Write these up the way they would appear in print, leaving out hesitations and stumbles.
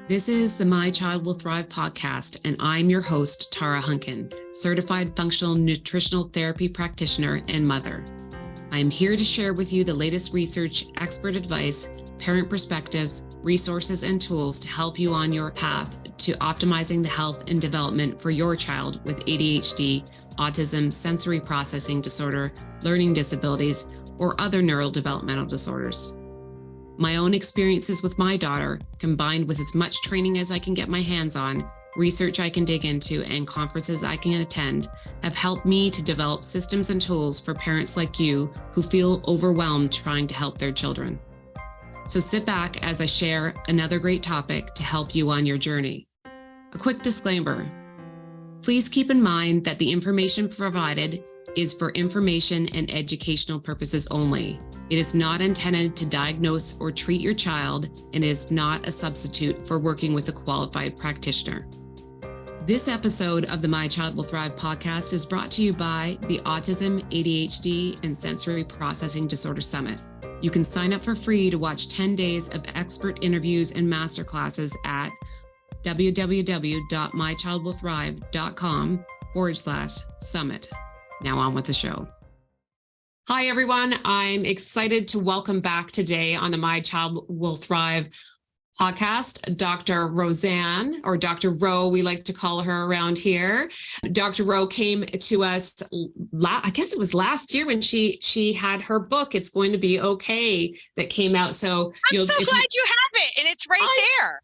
This is the My Child Will Thrive podcast, and I'm your host, Tara Hunkin, certified functional nutritional therapy practitioner and mother. I am here to share with you the latest research, expert advice, parent perspectives, resources, and tools to help you on your path to optimizing the health and development for your child with ADHD, autism, sensory processing disorder, learning disabilities, or other neurodevelopmental disorders. My own experiences with my daughter, combined with as much training as I can get my hands on, research I can dig into, and conferences I can attend, have helped me to develop systems and tools for parents like you who feel overwhelmed trying to help their children. So sit back as I share another great topic to help you on your journey. A quick disclaimer. Please keep in mind that the information provided is for information and educational purposes only. It is not intended to diagnose or treat your child and is not a substitute for working with a qualified practitioner. This episode of the My Child Will Thrive podcast is brought to you by the Autism, ADHD, and Sensory Processing Disorder Summit. You can sign up for free to watch 10 days of expert interviews and masterclasses at www.mychildwillthrive.com/summit. Now on with the show. Hi, everyone. I'm excited to welcome back today on the My Child Will Thrive podcast, Dr. Roseann, or Dr. Ro, we like to call her around here. Dr. Ro came to us, I guess it was last year when she had her book, It's Going to Be Okay, that came out. So I'm so glad you have it, and it's right there.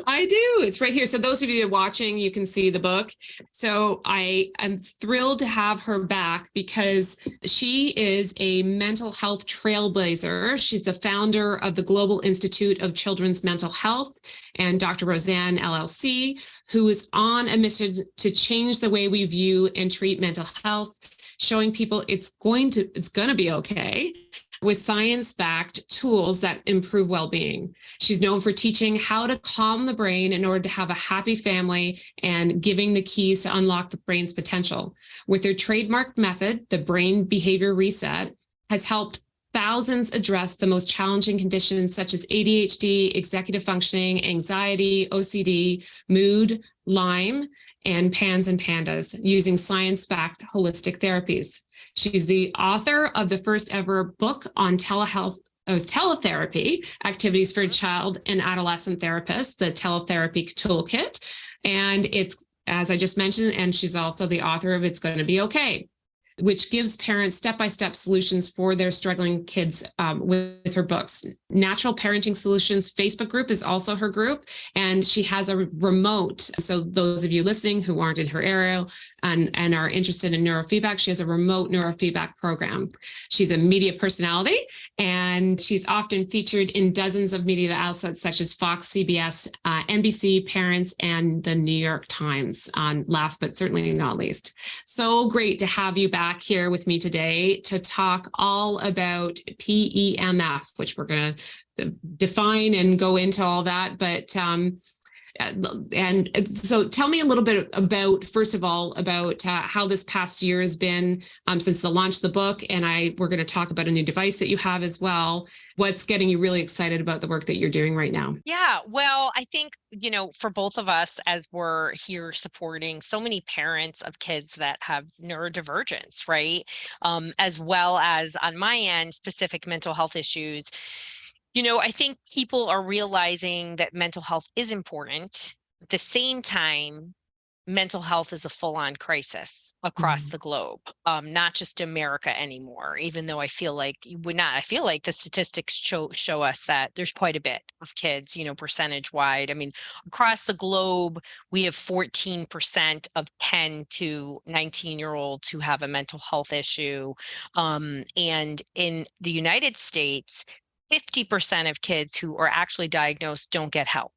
I do. It's right here. So those of you that are watching, you can see the book. So I am thrilled to have her back because she is a mental health trailblazer. She's the founder of the Global Institute of Children's Mental Health and Dr. Roseann LLC, who is on a mission to change the way we view and treat mental health, showing people it's going to be okay, with science-backed tools that improve well-being. She's known for teaching how to calm the brain in order to have a happy family and giving the keys to unlock the brain's potential. With her trademarked method, the BrainBehaviorReset has helped thousands address the most challenging conditions such as ADHD, executive functioning, anxiety, OCD, mood, Lyme, and PANS and PANDAS using science-backed holistic therapies. She's the author of the first ever book on teletherapy activities for child and adolescent therapists, the Teletherapy Toolkit. And it's, as I just mentioned, and she's also the author of It's Going to Be Okay, which gives parents step-by-step solutions for their struggling kids with her books. Natural Parenting Solutions Facebook group is also her group, and she has a remote. So those of you listening who aren't in her area and are interested in neurofeedback, she has a remote neurofeedback program. She's a media personality, and she's often featured in dozens of media outlets such as Fox, CBS, NBC, Parents, and the New York Times, last but certainly not least. So great to have you back here with me today to talk all about PEMF, which we're going to define and go into all that. But and so tell me a little bit about, first of all, about how this past year has been since the launch of the book. And we're going to talk about a new device that you have as well. What's getting you really excited about the work that you're doing right now? Yeah, well, I think, for both of us, as we're here supporting so many parents of kids that have neurodivergence, right? As well as on my end, specific mental health issues. I think people are realizing that mental health is important. At the same time, mental health is a full-on crisis across the globe, not just America anymore, even though I feel like the statistics show us that there's quite a bit of kids, percentage-wide. I mean, across the globe, we have 14% of 10 to 19-year-olds who have a mental health issue. And in the United States, 50% of kids who are actually diagnosed don't get help.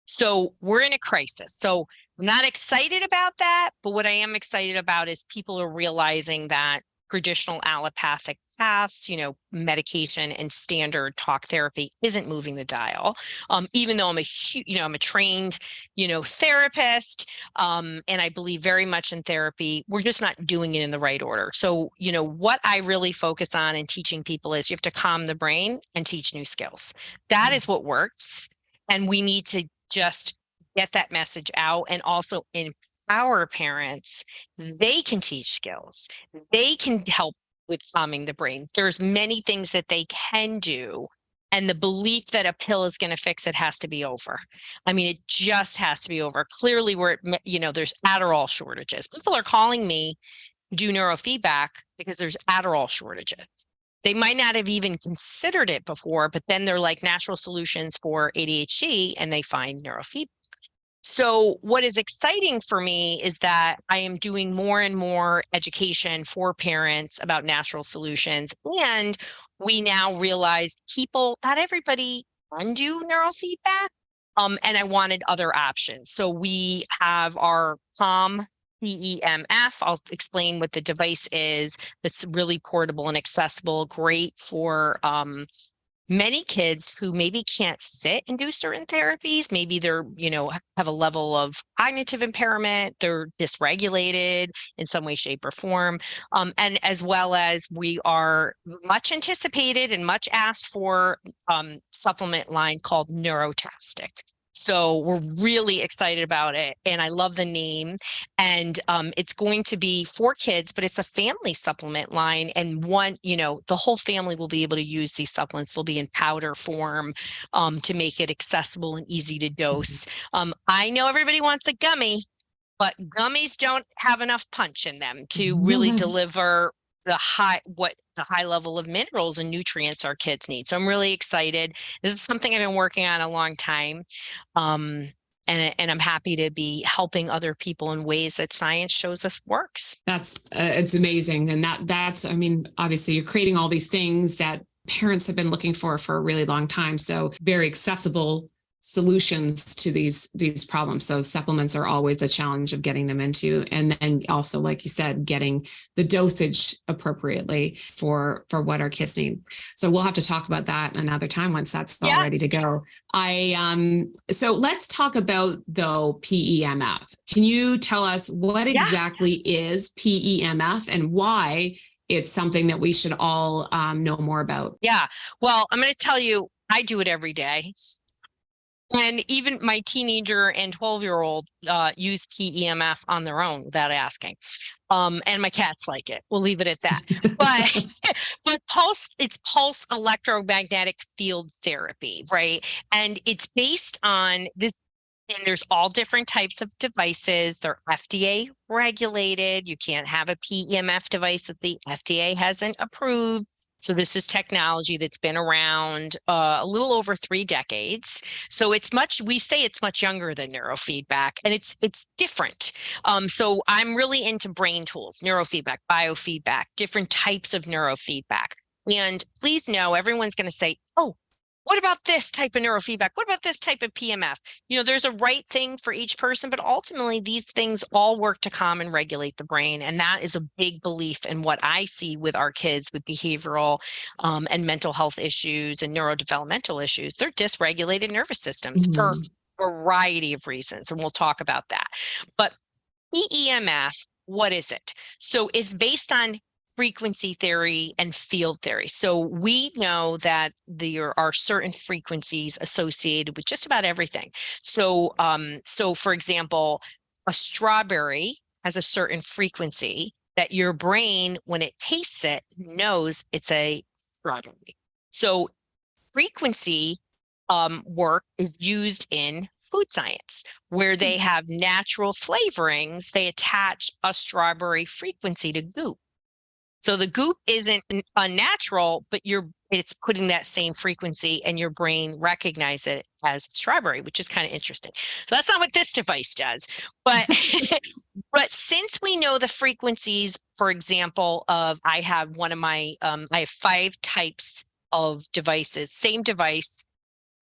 So we're in a crisis. So I'm not excited about that, but what I am excited about is people are realizing that traditional allopathic paths, medication and standard talk therapy isn't moving the dial. Even though I'm a trained, therapist, and I believe very much in therapy, we're just not doing it in the right order. So, what I really focus on in teaching people is you have to calm the brain and teach new skills. That is what works. And we need to just get that message out and also empower parents. They can teach skills. They can help with calming the brain. There's many things that they can do. And the belief that a pill is going to fix it has to be over. I mean, it just has to be over. Clearly, there's Adderall shortages. People are calling me do neurofeedback because there's Adderall shortages. They might not have even considered it before, but then they're like natural solutions for ADHD and they find neurofeedback. So what is exciting for me is that I am doing more and more education for parents about natural solutions. And we now realize not everybody can do neurofeedback. And I wanted other options. So we have our PEMF. I'll explain what the device is. That's really portable and accessible, great for many kids who maybe can't sit and do certain therapies. Maybe they're, have a level of cognitive impairment. They're dysregulated in some way, shape, or form. And as well as we are much anticipated and much asked for supplement line called Neurotastic. So we're really excited about it. And I love the name. And it's going to be for kids, but it's a family supplement line. And the whole family will be able to use these supplements. They'll be in powder form to make it accessible and easy to dose. I know everybody wants a gummy, but gummies don't have enough punch in them to really deliver the high level of minerals and nutrients our kids need. So I'm really excited. This is something I've been working on a long time. And I'm happy to be helping other people in ways that science shows us works. It's amazing. And that's, obviously you're creating all these things that parents have been looking for a really long time. So very accessible solutions to these problems. So supplements are always the challenge of getting them into. And then also, like you said, getting the dosage appropriately for what our kids need. So we'll have to talk about that another time once that's all ready to go. So let's talk about though PEMF. Can you tell us what exactly is PEMF and why it's something that we should all know more about? Yeah. Well, I'm going to tell you, I do it every day. And even my teenager and 12-year-old use PEMF on their own without asking. And my cats like it. We'll leave it at that. But it's pulse electromagnetic field therapy, right? And it's based on this. And there's all different types of devices. They're FDA regulated. You can't have a PEMF device that the FDA hasn't approved. So this is technology that's been around a little over 3 decades. So we say it's much younger than neurofeedback, and it's different. So I'm really into brain tools, neurofeedback, biofeedback, different types of neurofeedback. And please know, everyone's going to say, oh, what about this type of neurofeedback? What about this type of PMF? There's a right thing for each person, but ultimately these things all work to calm and regulate the brain. And that is a big belief in what I see with our kids with behavioral and mental health issues and neurodevelopmental issues. They're dysregulated nervous systems for a variety of reasons. And we'll talk about that. But PEMF, what is it? So it's based on frequency theory and field theory. So we know that there are certain frequencies associated with just about everything. So for example, a strawberry has a certain frequency that your brain, when it tastes it, knows it's a strawberry. So frequency work is used in food science, where they have natural flavorings. They attach a strawberry frequency to goop. So the goop isn't unnatural, but it's putting that same frequency and your brain recognizes it as strawberry, which is kind of interesting. So that's not what this device does. But but since we know the frequencies, for example, I have 5 types of devices, same device,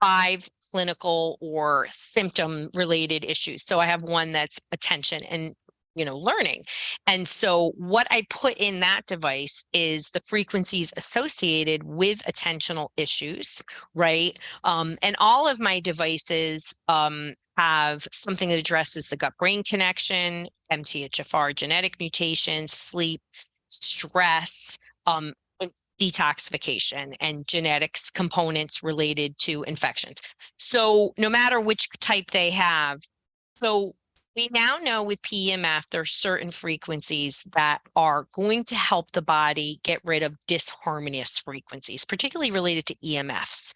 5 clinical or symptom related issues. So I have one that's attention and learning. And so what I put in that device is the frequencies associated with attentional issues, right? And all of my devices have something that addresses the gut-brain connection, MTHFR genetic mutations, sleep, stress, detoxification and genetics components related to infections. So no matter which type they have, so we now know with PEMF, there are certain frequencies that are going to help the body get rid of disharmonious frequencies, particularly related to EMFs,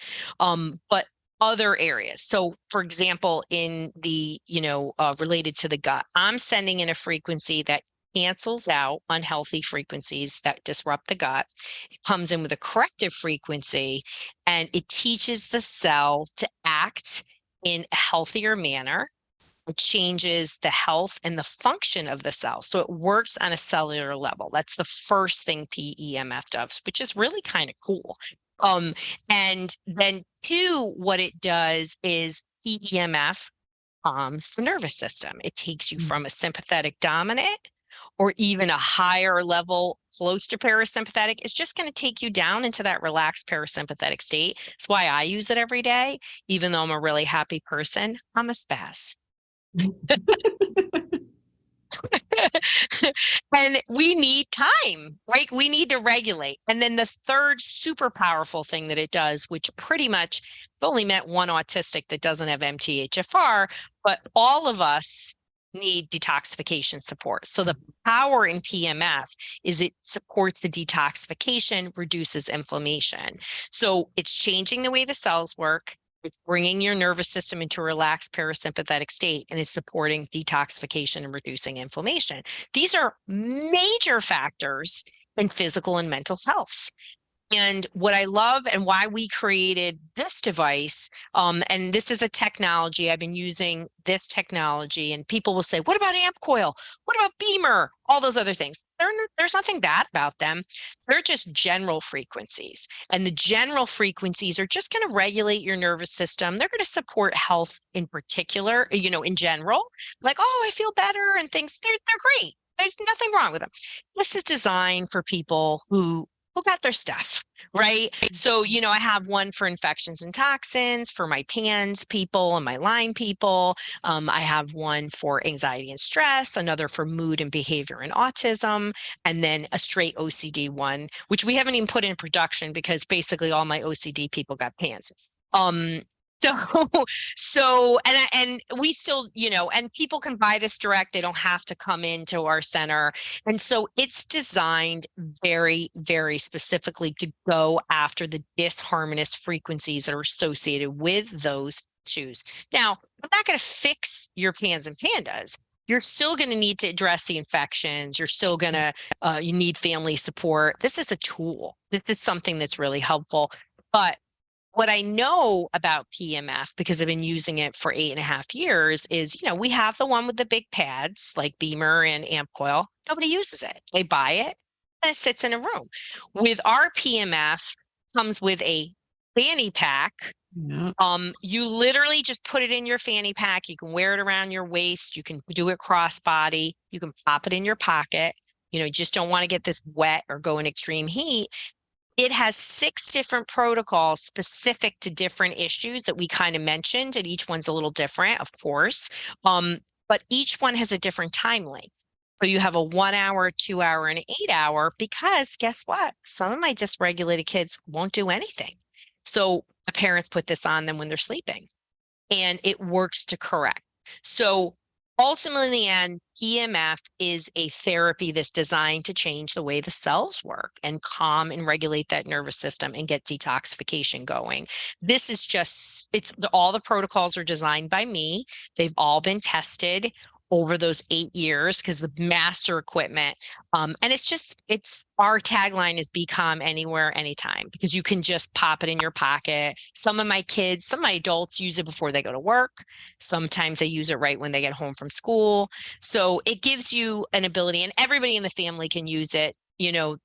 but other areas. So for example, in the, related to the gut, I'm sending in a frequency that cancels out unhealthy frequencies that disrupt the gut. It comes in with a corrective frequency, and it teaches the cell to act in a healthier manner. It changes the health and the function of the cell. So it works on a cellular level. That's the first thing PEMF does, which is really kind of cool. And then two, what it does is PEMF calms the nervous system. It takes you from a sympathetic dominant or even a higher level close to parasympathetic. It's just going to take you down into that relaxed parasympathetic state. That's why I use it every day. Even though I'm a really happy person, I'm a spaz. And we need time, right? We need to regulate. And then the third super powerful thing that it does, which pretty much I've only met one autistic that doesn't have MTHFR, but all of us need detoxification support. So the power in PEMF is it supports the detoxification, reduces inflammation. So it's changing the way the cells work. It's bringing your nervous system into a relaxed parasympathetic state, and it's supporting detoxification and reducing inflammation. These are major factors in physical and mental health. And what I love and why we created this device, and this is a technology, I've been using this technology, and people will say, what about amp coil? What about Beamer? All those other things. There's nothing bad about them. They're just general frequencies. And the general frequencies are just going to regulate your nervous system. They're going to support health in particular, in general. Like, oh, I feel better and things, they're great. There's nothing wrong with them. This is designed for people who got their stuff, right? So, I have one for infections and toxins for my PANDAS people and my Lyme people. I have one for anxiety and stress, another for mood and behavior and autism, and then a straight OCD one, which we haven't even put in production because basically all my OCD people got PANDAS. And we still, and people can buy this direct. They don't have to come into our center. And so it's designed very, very specifically to go after the disharmonious frequencies that are associated with those issues. Now, I'm not going to fix your PANDAS and PANDAS. You're still going to need to address the infections. You're still going to, you need family support. This is a tool. This is something that's really helpful. But what I know about PEMF, because I've been using it for 8.5 years, is, we have the one with the big pads like Beamer and amp coil. Nobody uses it. They buy it and it sits in a room. With our PEMF, comes with a fanny pack. Yeah. You literally just put it in your fanny pack. You can wear it around your waist. You can do it crossbody. You can pop it in your pocket. You just don't want to get this wet or go in extreme heat. It has 6 different protocols specific to different issues that we kind of mentioned, and each one's a little different, of course. But each one has a different time length. So you have a 1 hour, 2 hour, and 8 hour, because guess what? Some of my dysregulated kids won't do anything. So the parents put this on them when they're sleeping, and it works to correct. So ultimately, in the end, PEMF is a therapy that's designed to change the way the cells work and calm and regulate that nervous system and get detoxification going. This is just, all the protocols are designed by me. They've all been tested over those 8 years because the master equipment, and it's our tagline is be calm anywhere, anytime, because you can just pop it in your pocket. Some of my adults use it before they go to work. Sometimes they use it right when they get home from school. So it gives you an ability, and everybody in the family can use it.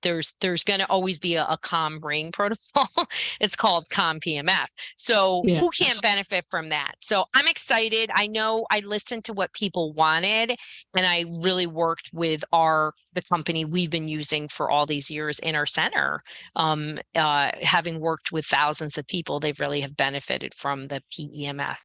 There's going to always be a calm brain protocol. It's called calm PEMF. So yeah. Who can't benefit from that? So I'm excited. I know I listened to what people wanted, and I really worked with the company we've been using for all these years in our center. Having worked with thousands of people, they really have benefited from the PEMF.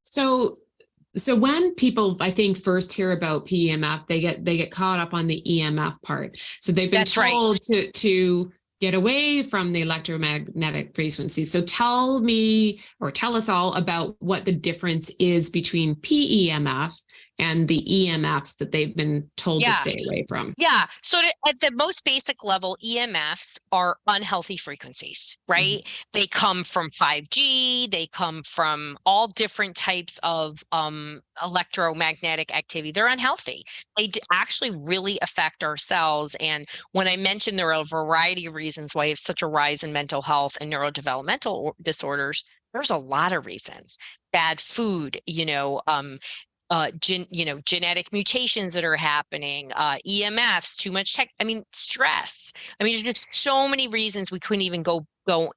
So when people, I think, first hear about PEMF, they get caught up on the EMF part. So they've been told to get away from the electromagnetic frequency. So tell me, or tell us all about what the difference is between PEMF and the EMFs that they've been told to stay away from. Yeah. So at the most basic level, EMFs are unhealthy frequencies, right? They come from 5G. They come from all different types of electromagnetic activity. They're unhealthy. They actually really affect our cells. And when I mentioned there are a variety of reasons why you have such a rise in mental health and neurodevelopmental disorders, there's a lot of reasons. Bad food, genetic mutations that are happening, EMFs, too much tech. I mean, stress. I mean, there's just so many reasons we couldn't even go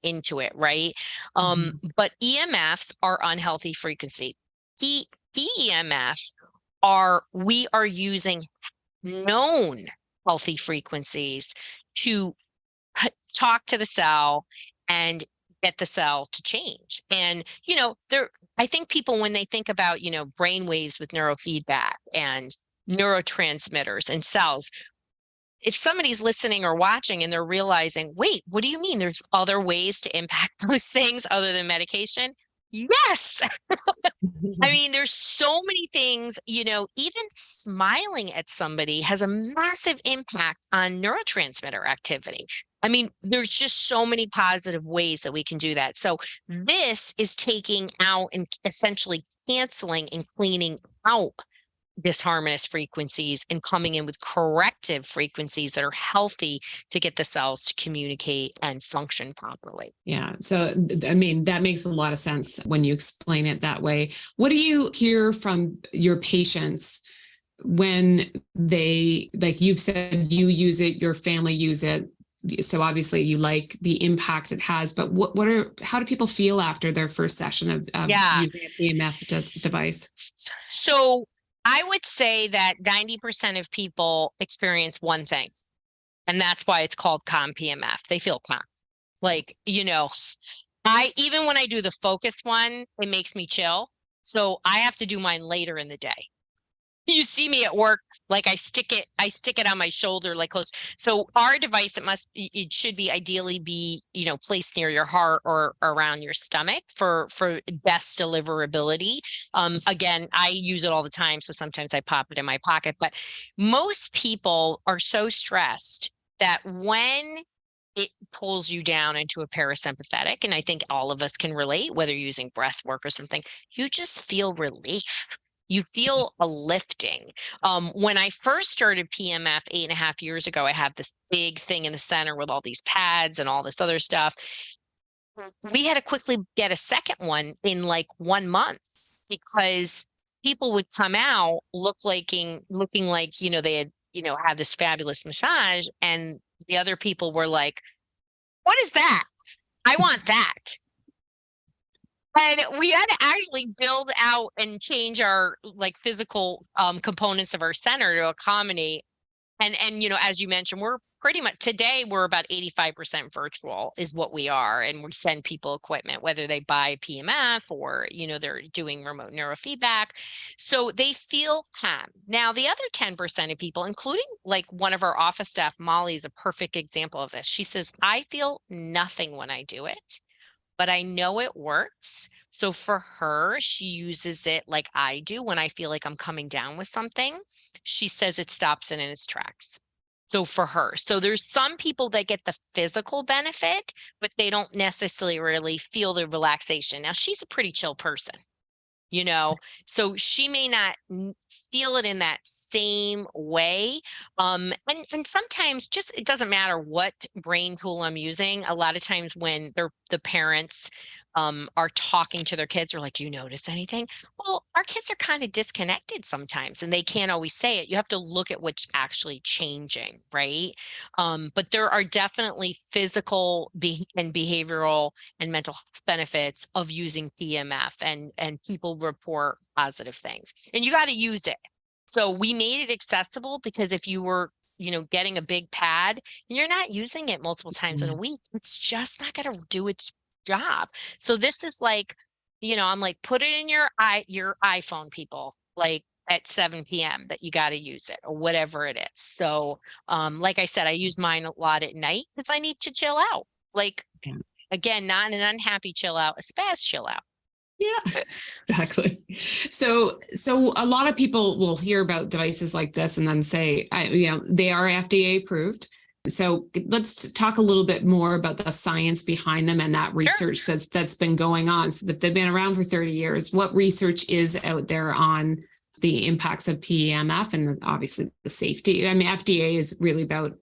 into it, right? But EMFs are unhealthy frequency. PEMF we are using known healthy frequencies to talk to the cell and get the cell to change. And, I think people, when they think about, brain waves with neurofeedback and neurotransmitters and cells, if somebody's listening or watching and they're realizing, wait, what do you mean? There's other ways to impact those things other than medication? Yes. I mean, there's so many things, even smiling at somebody has a massive impact on neurotransmitter activity. I mean, there's just so many positive ways that we can do that. So this is taking out and essentially canceling and cleaning out disharmonious frequencies and coming in with corrective frequencies that are healthy to get the cells to communicate and function properly. Yeah. So, I mean, that makes a lot of sense when you explain it that way. What do you hear from your patients when they, like you've said, you use it, your family use it? So obviously you like the impact it has, but how do people feel after their first session of using a PEMF device? So I would say that 90% of people experience one thing, and that's why it's called calm PEMF. They feel calm. Like, even when I do the focus one, it makes me chill. So I have to do mine later in the day. You see me at work, like I stick it on my shoulder, like close. So our device, it should be ideally be, placed near your heart or around your stomach for best deliverability. Again, I use it all the time. So sometimes I pop it in my pocket, but most people are so stressed that when it pulls you down into a parasympathetic, and I think all of us can relate, whether you're using breath work or something, you just feel relief. You feel a lifting. When I first started PEMF 8.5 years ago, I had this big thing in the center with all these pads and all this other stuff. We had to quickly get a second one in like 1 month because people would come out looking like, they had, had this fabulous massage. And the other people were like, what is that? I want that. And we had to actually build out and change our physical components of our center to accommodate. And as you mentioned, we're pretty much today, we're about 85% virtual is what we are. And we send people equipment, whether they buy PEMF or, they're doing remote neurofeedback. So they feel calm. Now, the other 10% of people, including one of our office staff, Molly, is a perfect example of this. She says, I feel nothing when I do it, but I know it works. So for her, she uses it like I do when I feel like I'm coming down with something. She says it stops it in its tracks. So for her, so there's some people that get the physical benefit, but they don't necessarily really feel the relaxation. Now, she's a pretty chill person, so she may not feel it in that same way. And sometimes it doesn't matter what brain tool I'm using. A lot of times when the parents are talking to their kids, are like, do you notice anything? Well, our kids are kind of disconnected sometimes and they can't always say it. You have to look at what's actually changing, right? But there are definitely physical and behavioral and mental health benefits of using PEMF, and people report positive things, and you got to use it. So we made it accessible because if you were getting a big pad and you're not using it multiple times in a week, it's just not going to do its job. So this is I'm like, put it in your iPhone, people. at 7 p.m. that you got to use it or whatever it is. So, like I said, I use mine a lot at night because I need to chill out. Like, again, not an unhappy chill out, a spaz chill out. Yeah, exactly. So a lot of people will hear about devices like this and then say, they are FDA approved. So let's talk a little bit more about the science behind them and that research that's been going on. So that they've been around for 30 years. What research is out there on the impacts of PEMF and obviously the safety? I mean, FDA is really about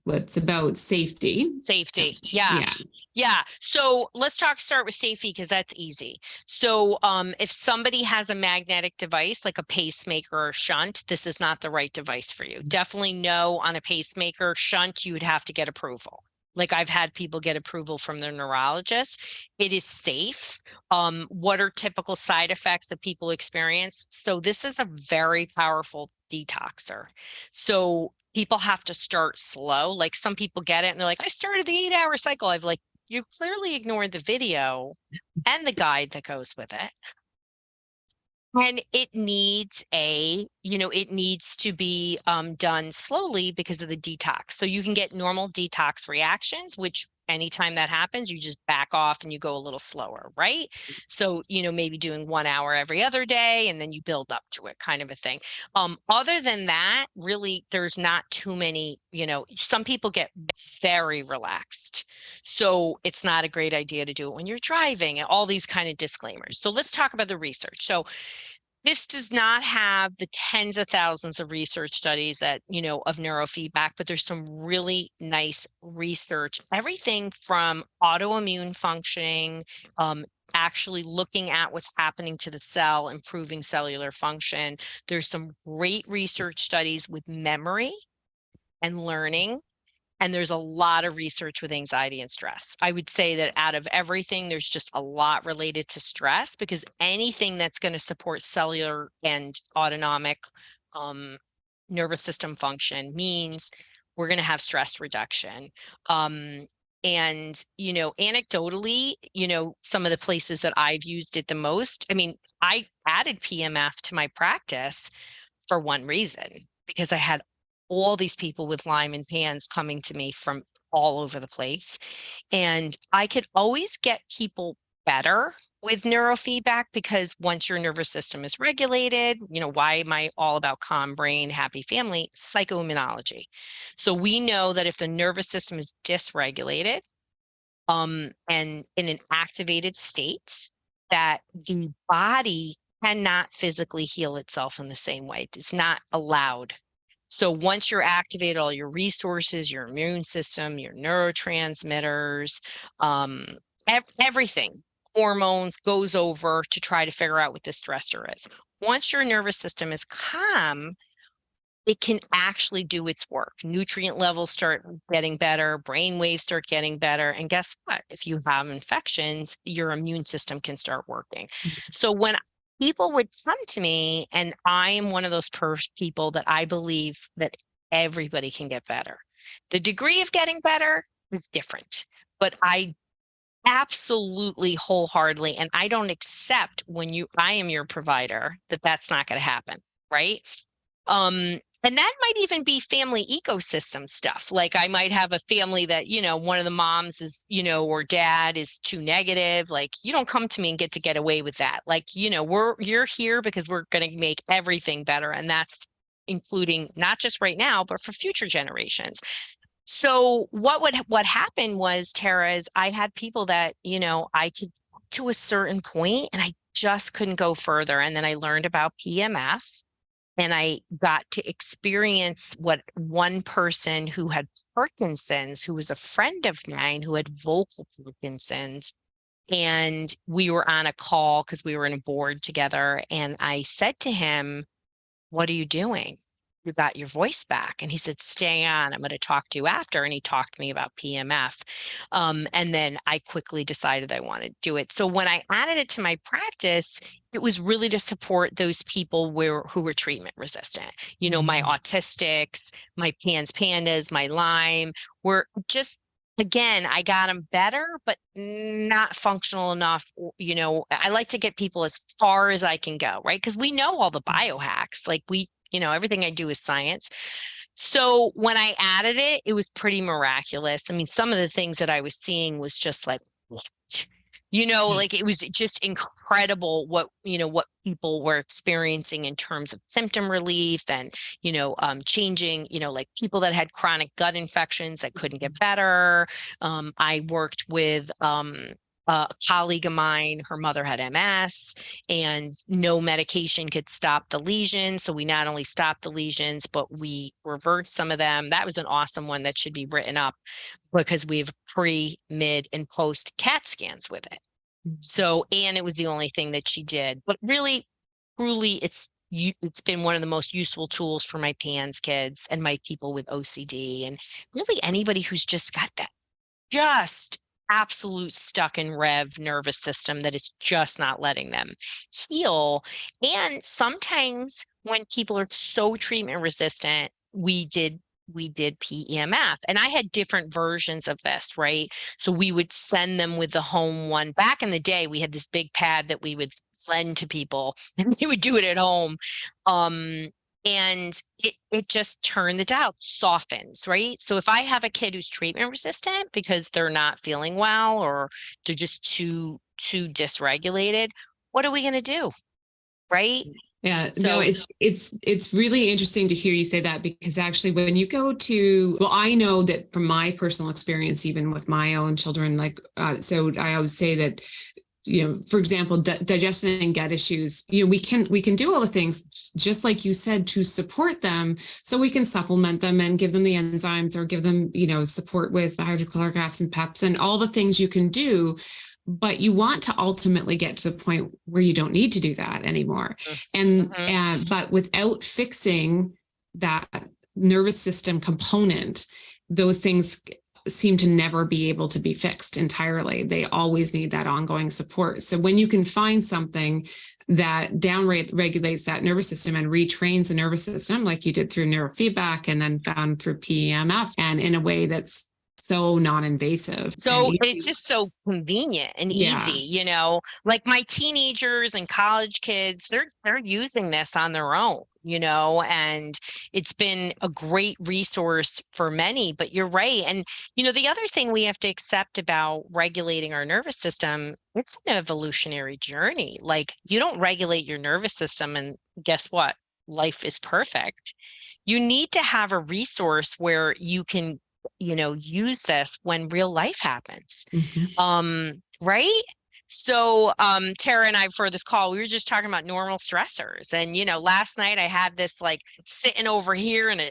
it's about safety. Safety. Yeah. So let's start with safety because that's easy. So if somebody has a magnetic device like a pacemaker or shunt, this is not the right device for you. Definitely no on a pacemaker. Shunt, you would have to get approval. Like I've had people get approval from their neurologist. It is safe. What are typical side effects that people experience? So this is a very powerful detoxer. So people have to start slow. Like some people get it and they're like, I started the 8-hour cycle. I've like, you've clearly ignored the video and the guide that goes with it. And it needs it needs to be done slowly because of the detox. So you can get normal detox reactions, which anytime that happens, you just back off and you go a little slower, right? So, maybe doing 1 hour every other day, and then you build up to it kind of a thing. Other than that, really, there's not too many, some people get very relaxed. So it's not a great idea to do it when you're driving and all these kind of disclaimers. So let's talk about the research. So this does not have the tens of thousands of research studies that, of neurofeedback, but there's some really nice research, everything from autoimmune functioning, actually looking at what's happening to the cell, improving cellular function. There's some great research studies with memory and learning. And there's a lot of research with anxiety and stress. I would say that out of everything, there's just a lot related to stress because anything that's going to support cellular and autonomic nervous system function means we're going to have stress reduction. And, anecdotally, some of the places that I've used it the most, I mean, I added PMF to my practice for one reason, because I had all these people with Lyme and PANDAS coming to me from all over the place. And I could always get people better with neurofeedback because once your nervous system is regulated, why am I all about calm brain, happy family? Psychoimmunology. So we know that if the nervous system is dysregulated and in an activated state, that the body cannot physically heal itself in the same way. It's not allowed. So once you're activated, all your resources, your immune system, your neurotransmitters, everything, hormones goes over to try to figure out what the stressor is. Once your nervous system is calm, it can actually do its work. Nutrient levels start getting better, brain waves start getting better. And guess what? If you have infections, your immune system can start working. So when people would come to me, and I am one of those people that I believe that everybody can get better. The degree of getting better is different, but I absolutely wholeheartedly, and I don't accept when I am your provider, that's not going to happen, right? And that might even be family ecosystem stuff. Like I might have a family that, one of the moms is, or dad is too negative. Like you don't come to me and get away with that. Like, you're here because we're going to make everything better. And that's including not just right now, but for future generations. So what happened was, Tara, is I had people that, I could to a certain point and I just couldn't go further. And then I learned about PMF. And I got to experience what one person who had Parkinson's, who was a friend of mine, who had vocal Parkinson's. And we were on a call because we were in a board together. And I said to him, what are you doing? You got your voice back. And he said, stay on. I'm going to talk to you after. And he talked to me about PMF. And then I quickly decided I wanted to do it. So when I added it to my practice, it was really to support those people who were treatment resistant. My autistics, my PANDAS, my Lyme, were just again, I got them better, but not functional enough. I like to get people as far as I can go, right? Because we know all the biohacks, like everything I do is science. So when I added it, it was pretty miraculous. I mean, some of the things that I was seeing was just like, what? Like it was just incredible what people were experiencing in terms of symptom relief and, changing, like people that had chronic gut infections that couldn't get better. I worked with, a colleague of mine, her mother had MS and no medication could stop the lesions. So we not only stopped the lesions, but we reversed some of them. That was an awesome one that should be written up because we have pre, mid, and post CAT scans with it. So, and it was the only thing that she did, but really, truly, it's been one of the most useful tools for my PANS kids and my people with OCD and really anybody who's just got that just absolute stuck in rev nervous system that is just not letting them heal. And sometimes when people are so treatment resistant, we did PEMF, and I had different versions of this, right? So we would send them with the home one. Back in the day, we had this big pad that we would lend to people and we would do it at home. And it just turned the dial, softens, right? So if I have a kid who's treatment resistant because they're not feeling well or they're just too dysregulated, what are we going to do? Right? Yeah, so, no, it's really interesting to hear you say that, because actually when you go to, well, I know that from my personal experience, even with my own children, like, so I always say that, for example, digestion and gut issues, we can do all the things, just like you said, to support them. So we can supplement them and give them the enzymes or give them, support with hydrochloric acid, PEPs, and all the things you can do. But you want to ultimately get to the point where you don't need to do that anymore. And but without fixing that nervous system component, those things seem to never be able to be fixed entirely. They always need that ongoing support. So when you can find something that down regulates that nervous system and retrains the nervous system, like you did through neurofeedback and then found through PEMF, and in a way that's so non-invasive. So it's just so convenient and easy, like my teenagers and college kids, they're using this on their own, and it's been a great resource for many. But you're right. And, the other thing we have to accept about regulating our nervous system, it's an evolutionary journey. Like, you don't regulate your nervous system and guess what? Life is perfect. You need to have a resource where you can use this when real life happens. Right? So, Tara and I, for this call, we were just talking about normal stressors. And, last night I had this like sitting over here and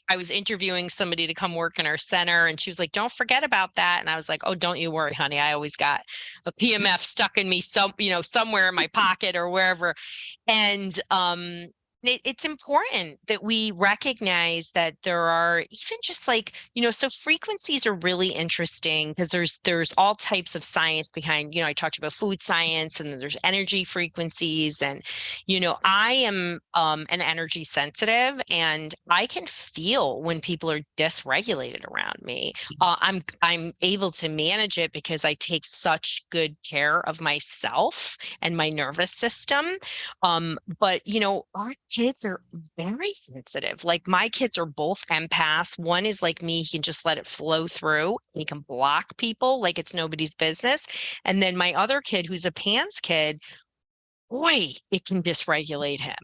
I was interviewing somebody to come work in our center. And she was like, don't forget about that. And I was like, oh, don't you worry, honey. I always got a PMF stuck in me, somewhere in my pocket or wherever. And, it's important that we recognize that there are even just like, so frequencies are really interesting because there's all types of science behind, I talked about food science and then there's energy frequencies. And, I am an energy sensitive and I can feel when people are dysregulated around me. I'm able to manage it because I take such good care of myself and my nervous system. But, our kids are very sensitive. Like my kids are both empaths. One is like me, he can just let it flow through. He can block people like it's nobody's business. And then my other kid, who's a PANS kid, boy, it can dysregulate him.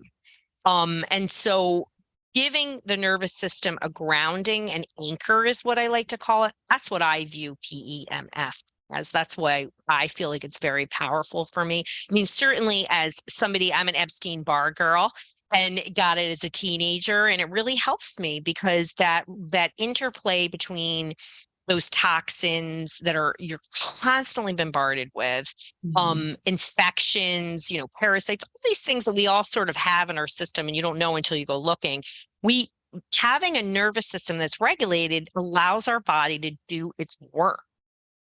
And so giving the nervous system a grounding and anchor is what I like to call it. That's what I view PEMF as. That's why I feel like it's very powerful for me. I mean, certainly as somebody, I'm an Epstein-Barr girl and got it as a teenager, and it really helps me because that interplay between those toxins that you're constantly bombarded with, infections, parasites, all these things that we all sort of have in our system and you don't know until you go looking. Having a nervous system that's regulated allows our body to do its work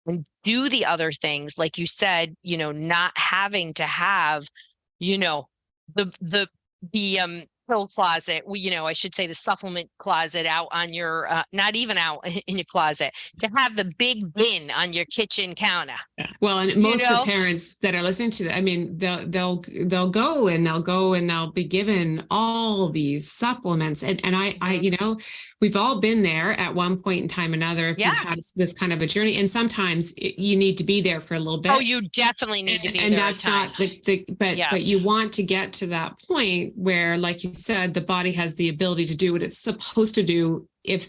and do the other things, like you said, not having to have, the pill closet, I should say the supplement closet out on your, not even out in your closet, to have the big bin on your kitchen counter. Yeah. Well, and most of the parents that are listening to that, I mean, they'll go and they'll be given all these supplements. And I, we've all been there at one point in time or another. If you've had this kind of a journey, and sometimes you need to be there for a little bit. Oh, you definitely need to be there. And that's not but you want to get to that point where, like you said, the body has the ability to do what it's supposed to do if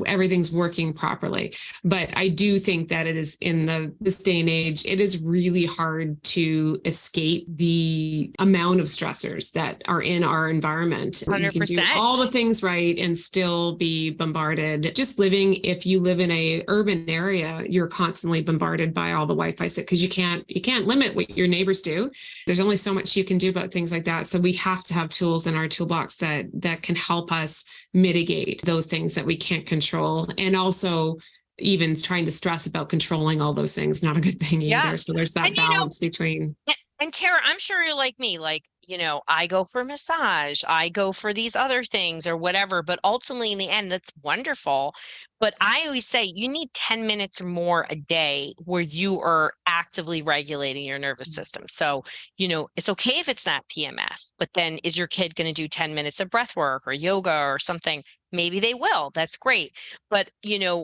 everything's working properly. But I do think that it is in this day and age, it is really hard to escape the amount of stressors that are in our environment. 100%. You can do all the things right and still be bombarded. Just living, if you live in a urban area, you're constantly bombarded by all the Wi-Fi because you can't limit what your neighbors do. There's only so much you can do about things like that. So we have to have tools in our toolbox that can help us mitigate those things that we can't control. And also even trying to stress about controlling all those things, not a good thing either. So there's that balance between. And Tara, I'm sure you're like me, I go for massage, I go for these other things or whatever, but ultimately in the end, that's wonderful. But I always say you need 10 minutes or more a day where you are actively regulating your nervous system. So, it's okay if it's not PMF, but then is your kid going to do 10 minutes of breath work or yoga or something? Maybe they will. That's great. But,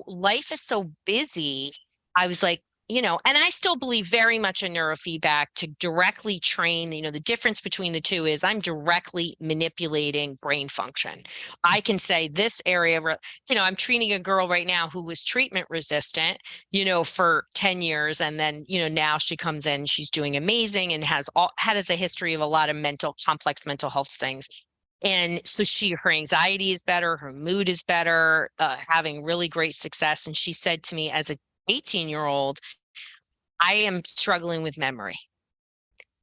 life is so busy. I was like, and I still believe very much in neurofeedback to directly train. The difference between the two is I'm directly manipulating brain function. I can say this area, I'm treating a girl right now who was treatment resistant, for 10 years. And then, now she comes in, she's doing amazing and has a history of a lot of complex mental health things. And so her anxiety is better, her mood is better, having really great success. And she said to me as an 18-year-old, I am struggling with memory.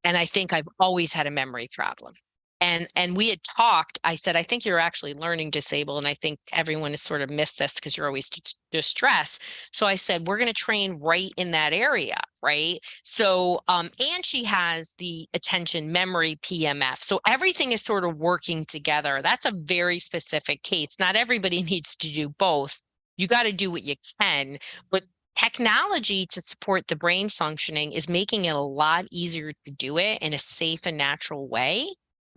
And I think I've always had a memory problem. And we had talked, I said, I think you're actually learning disabled. And I think everyone has sort of missed this because you're always distressed. So I said, we're going to train right in that area. Right. So, and she has the attention memory PMF. So everything is sort of working together. That's a very specific case. Not everybody needs to do both. You got to do what you can, but technology to support the brain functioning is making it a lot easier to do it in a safe and natural way.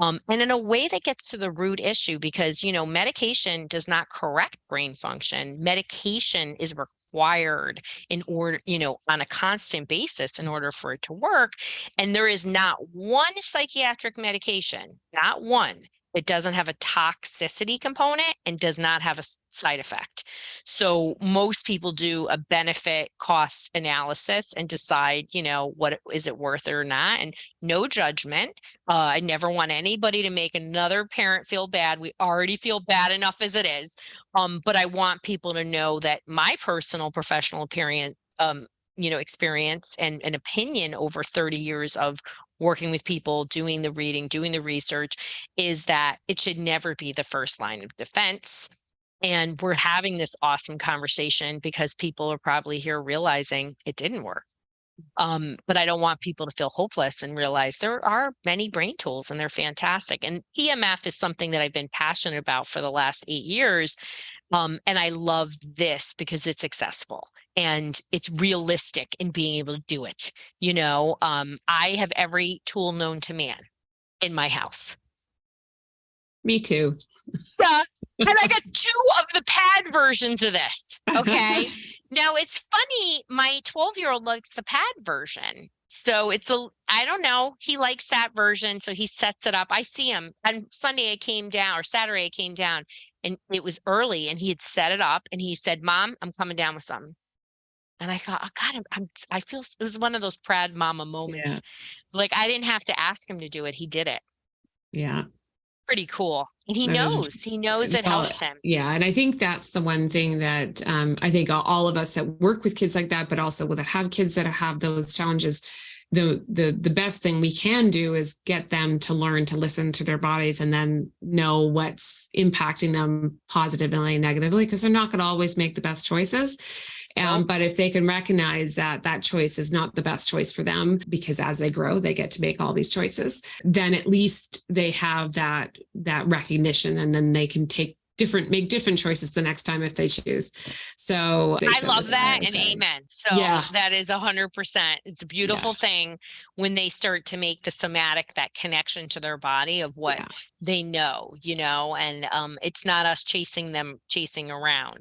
And in a way that gets to the root issue, because, medication does not correct brain function. Medication is required in order, on a constant basis in order for it to work. And there is not one psychiatric medication, not one, that doesn't have a toxicity component and does not have a side effect. So most people do a benefit cost analysis and decide, what is it worth it or not, and no judgment. I never want anybody to make another parent feel bad. We already feel bad enough as it is. But I want people to know that my personal professional experience and an opinion over 30 years of working with people, doing the reading, doing the research, is that it should never be the first line of defense. And we're having this awesome conversation because people are probably here realizing it didn't work. But I don't want people to feel hopeless and realize there are many brain tools and they're fantastic. And PMF is something that I've been passionate about for the last 8 years. And I love this because it's accessible and it's realistic in being able to do it. I have every tool known to man in my house. Me too. Yeah. And I got 2 of the pad versions of this. Okay. Now it's funny. My 12-year-old likes the pad version. So I don't know. He likes that version. So he sets it up. I see him on Saturday I came down and it was early and he had set it up and he said, Mom, I'm coming down with something. And I thought, oh God, I feel it was one of those proud mama moments. Yeah. Like I didn't have to ask him to do it. He did it. Yeah. Pretty cool. And he knows it helps him. Yeah. And I think that's the one thing that I think all of us that work with kids like that, but also that have kids that have those challenges, the best thing we can do is get them to learn to listen to their bodies and then know what's impacting them positively and negatively, because they're not going to always make the best choices. Nope. But if they can recognize that that choice is not the best choice for them, because as they grow, they get to make all these choices, then at least they have that recognition, and then they can make different choices the next time if they choose. So I love that, and amen. So yeah, that is 100%. It's a beautiful thing when they start to make the somatic, that connection to their body of what they know, and it's not us chasing around,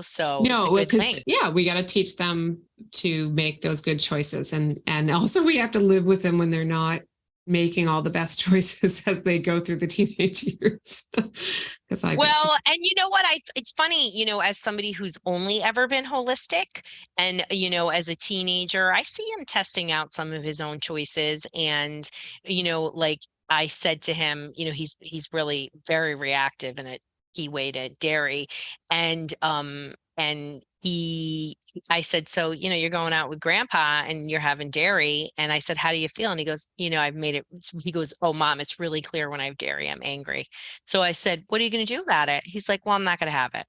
so it's a good thing. We got to teach them to make those good choices, and also we have to live with them when they're not making all the best choices as they go through the teenage years. And you know what, it's funny, as somebody who's only ever been holistic, and as a teenager, I see him testing out some of his own choices, and like I said to him, he's really very reactive, and he weighed at dairy, and I said, so, you're going out with grandpa and you're having dairy. And I said, how do you feel? And he goes, I've made it. He goes, oh, Mom, it's really clear when I have dairy, I'm angry. So I said, what are you going to do about it? He's like, well, I'm not going to have it.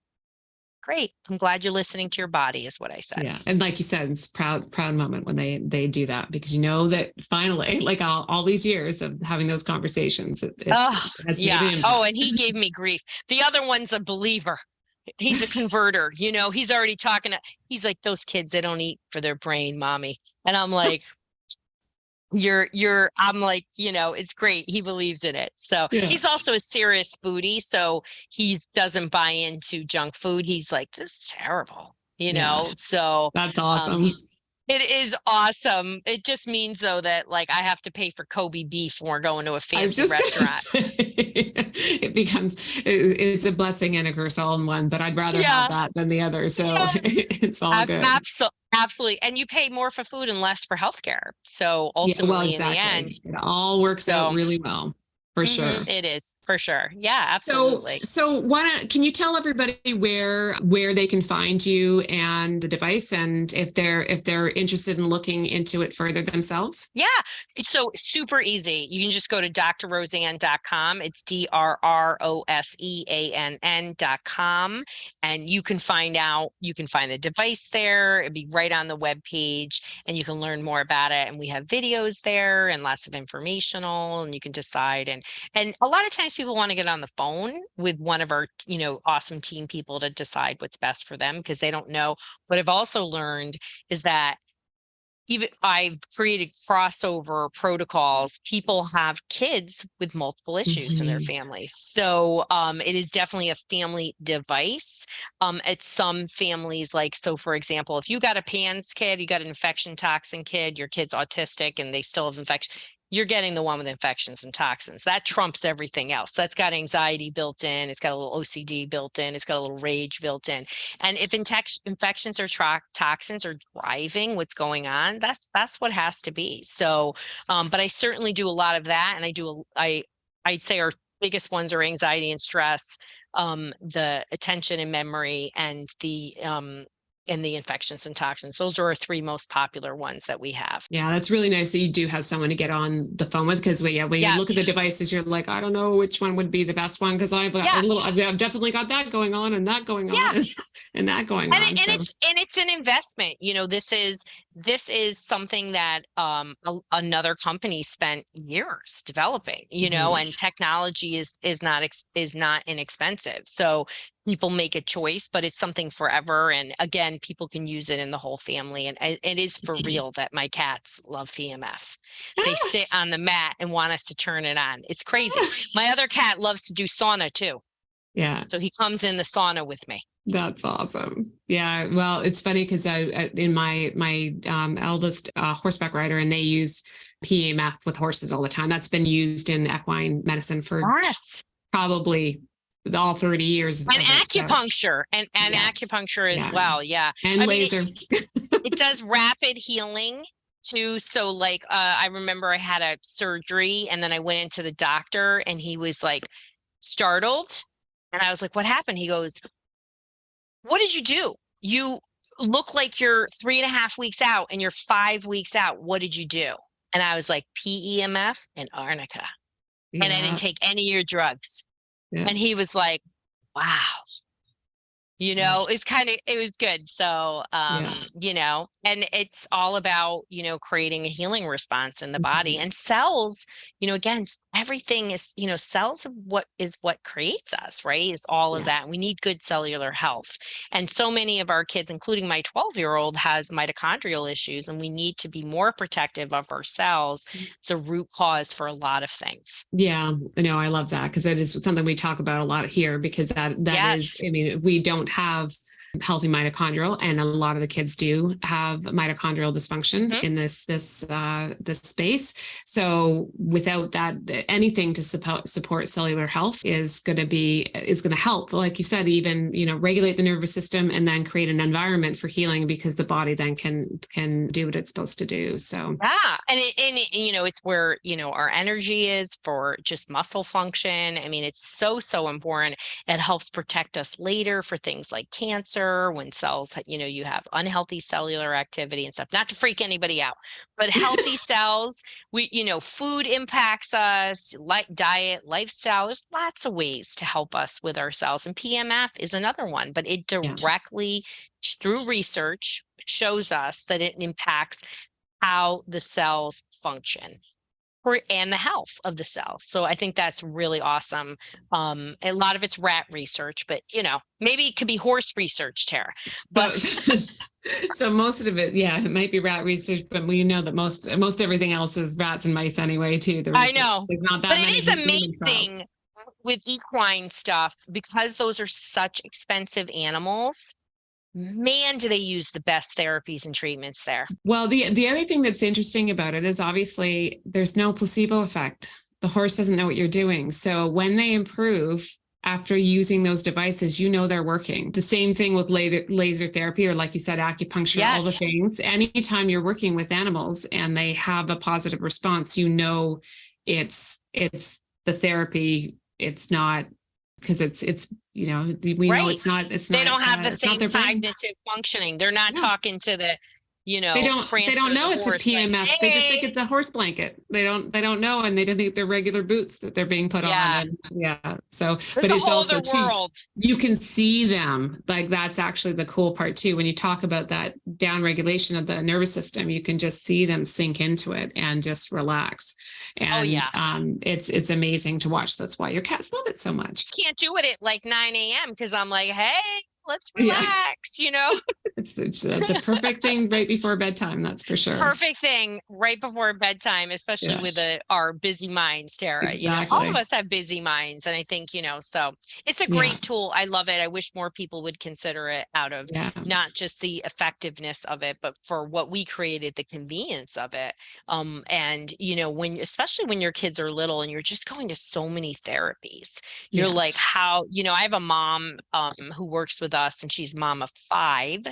Great. I'm glad you're listening to your body, is what I said. Yeah. And like you said, it's proud moment when they do that, because that finally, like all these years of having those conversations, it has made an impact. Oh, and he gave me grief. The other one's a believer. He's a converter, he's already talking. He's like, those kids, they don't eat for their brain, Mommy. And I'm like, I'm like, it's great. He believes in it. So he's also a serious foodie. So he doesn't buy into junk food. He's like, this is terrible, so that's awesome. It is awesome. It just means, though, that like I have to pay for Kobe beef when we're going to a fancy restaurant. It's a blessing and a curse all in one, but I'd rather have that than the other. So it's all good. Absolutely. And you pay more for food and less for healthcare. So ultimately, in the end, it all works out really well. For sure. It is, for sure. Yeah, absolutely. So can you tell everybody where they can find you and the device, and if they're interested in looking into it further themselves? Yeah. It's so super easy. You can just go to drroseann.com. It's DRROSEANN.com. And you can find the device there. It'd be right on the webpage, and you can learn more about it. And we have videos there and lots of informational, and you can decide. And a lot of times people want to get on the phone with one of our, awesome team people to decide what's best for them, because they don't know. What I've also learned is that even I've created crossover protocols. People have kids with multiple issues in their families. So it is definitely a family device. At some families, for example, if you got a PANDAS kid, you got an infection toxin kid, your kid's autistic and they still have infection, you're getting the one with infections and toxins. That trumps everything else. That's got anxiety built in. It's got a little OCD built in. It's got a little rage built in. And if infections or toxins are driving what's going on, that's what has to be. So, but I certainly do a lot of that. And I'd say our biggest ones are anxiety and stress, the attention and memory, and the infections and toxins. Those are our three most popular ones that we have. Yeah, that's really nice that you do have someone to get on the phone with, because when you look at the devices, you're like, I don't know which one would be the best one, because I've definitely got that going on and that going on and that going on. And it's an investment. This is something that another company spent years developing, and technology is not inexpensive. So people make a choice, but it's something forever. And again, people can use it in the whole family. And it is for real that my cats love PMF. They sit on the mat and want us to turn it on. It's crazy. My other cat loves to do sauna too. Yeah. So he comes in the sauna with me. That's awesome. Yeah. Well, it's funny because in my eldest horseback rider, and they use PEMF with horses all the time. That's been used in equine medicine for probably all 30 years. And acupuncture and acupuncture as well. Yeah. And laser. It does rapid healing too. So I remember I had a surgery, and then I went into the doctor, and he was like startled. And I was like, what happened? He goes, what did you do? You look like you're 3.5 weeks out and you're 5 weeks out. What did you do? And I was like, PEMF and arnica. And I didn't take any of your drugs. Yeah. And he was like, wow. it was good. So, and it's all about, creating a healing response in the body and cells, again, everything is, cells is what creates us, right? Is all of that. And we need good cellular health. And so many of our kids, including my 12-year-old, has mitochondrial issues, and we need to be more protective of our cells. It's a root cause for a lot of things. Yeah, no, I love that, because it is something we talk about a lot here, because that is, we don't have healthy mitochondrial, and a lot of the kids do have mitochondrial dysfunction in this space. So without that, anything to support cellular health is going to help, like you said, even regulate the nervous system, and then create an environment for healing, because the body then can do what it's supposed to do. So and it's where our energy is for just muscle function. It's so important. It helps protect us later for things like cancer, when cells, you have unhealthy cellular activity and stuff, not to freak anybody out, but healthy cells, food impacts us, like diet, lifestyle. There's lots of ways to help us with our cells. And PEMF is another one, but it directly, through research, shows us that it impacts how the cells function and the health of the cells. So I think that's really awesome. A lot of it's rat research, but maybe it could be horse research, Tara. But so most of it, it might be rat research, but we know that most everything else is rats and mice anyway too. I know, not that but many it is amazing with equine stuff, because those are such expensive animals. Man, do they use the best therapies and treatments there. Well, the other thing that's interesting about it is, obviously there's no placebo effect. The horse doesn't know what you're doing. So when they improve after using those devices, they're working. The same thing with laser therapy, or like you said, acupuncture, all the things. Anytime you're working with animals and they have a positive response, it's the therapy. It's not, because we know it's not, they don't have the same cognitive functioning. They're not talking to the, they don't know it's a PEMF. Like, hey. They just think it's a horse blanket. They don't know. And they don't think they're regular boots that they're being put on. And, so, but it's also too, you can see them. Like, that's actually the cool part too. When you talk about that down regulation of the nervous system, you can just see them sink into it and just relax. And it's amazing to watch. That's why your cats love it so much. Can't do it at like 9 a.m. because I'm like, hey, let's relax, It's the perfect thing right before bedtime. That's for sure. Perfect thing right before bedtime, especially with our busy minds, Tara. Exactly. All of us have busy minds. And I think, so it's a great tool. I love it. I wish more people would consider it, out of not just the effectiveness of it, but for what we created, the convenience of it. And, especially when your kids are little and you're just going to so many therapies, you're like, how, I have a mom who works with us, and she's mom of 5.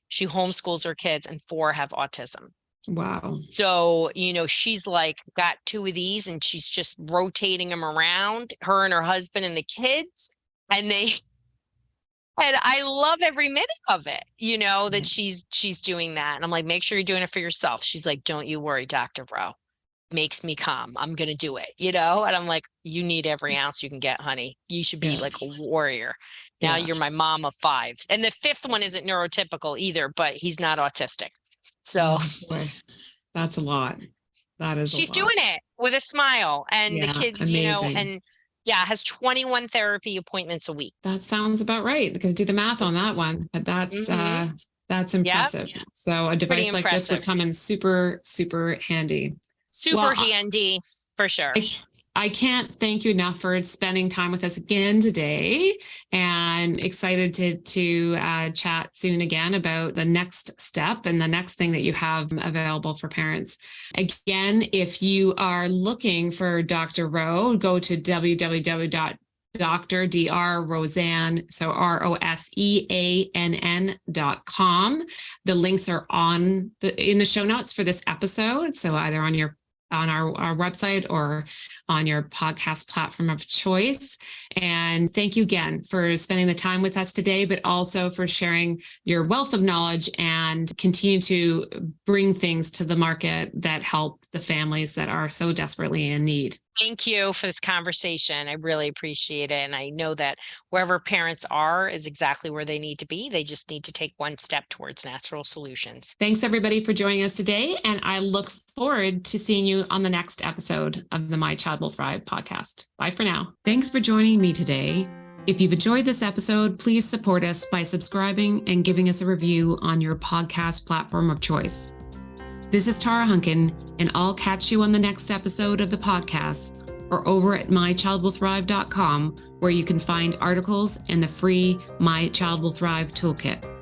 She homeschools her kids, and 4 have autism. Wow. So, she's like got 2 of these, and she's just rotating them around, her and her husband and the kids. And I love every minute of it, that she's doing that. And I'm like, make sure you're doing it for yourself. She's like, don't you worry, Dr. Rowe. Makes me calm. I'm going to do it, and I'm like, you need every ounce you can get, honey. You should be like a warrior. Now you're my mom of 5. And the 5th one isn't neurotypical either, but he's not autistic. So that's a lot. That is, she's doing it with a smile, and the kids, amazing. And has 21 therapy appointments a week. That sounds about right. Because do the math on that one, but that's impressive. Yep. So a device like this would come in super, super handy. Super handy, for sure. I can't thank you enough for spending time with us again today, and excited to chat soon again about the next step and the next thing that you have available for parents. Again, if you are looking for Dr. Rowe, go to Roseann, so ROSEANN.com. The links are in the show notes for this episode. So either on our website or on your podcast platform of choice. And thank you again for spending the time with us today, but also for sharing your wealth of knowledge and continue to bring things to the market that help the families that are so desperately in need. Thank you for this conversation. I really appreciate it. And I know that wherever parents are is exactly where they need to be. They just need to take one step towards natural solutions. Thanks everybody for joining us today. And I look forward to seeing you on the next episode of the My Child Will Thrive podcast. Bye for now. Thanks for joining me today. If you've enjoyed this episode, please support us by subscribing and giving us a review on your podcast platform of choice. This is Tara Hunkin, and I'll catch you on the next episode of the podcast or over at mychildwillthrive.com, where you can find articles and the free My Child Will Thrive Toolkit.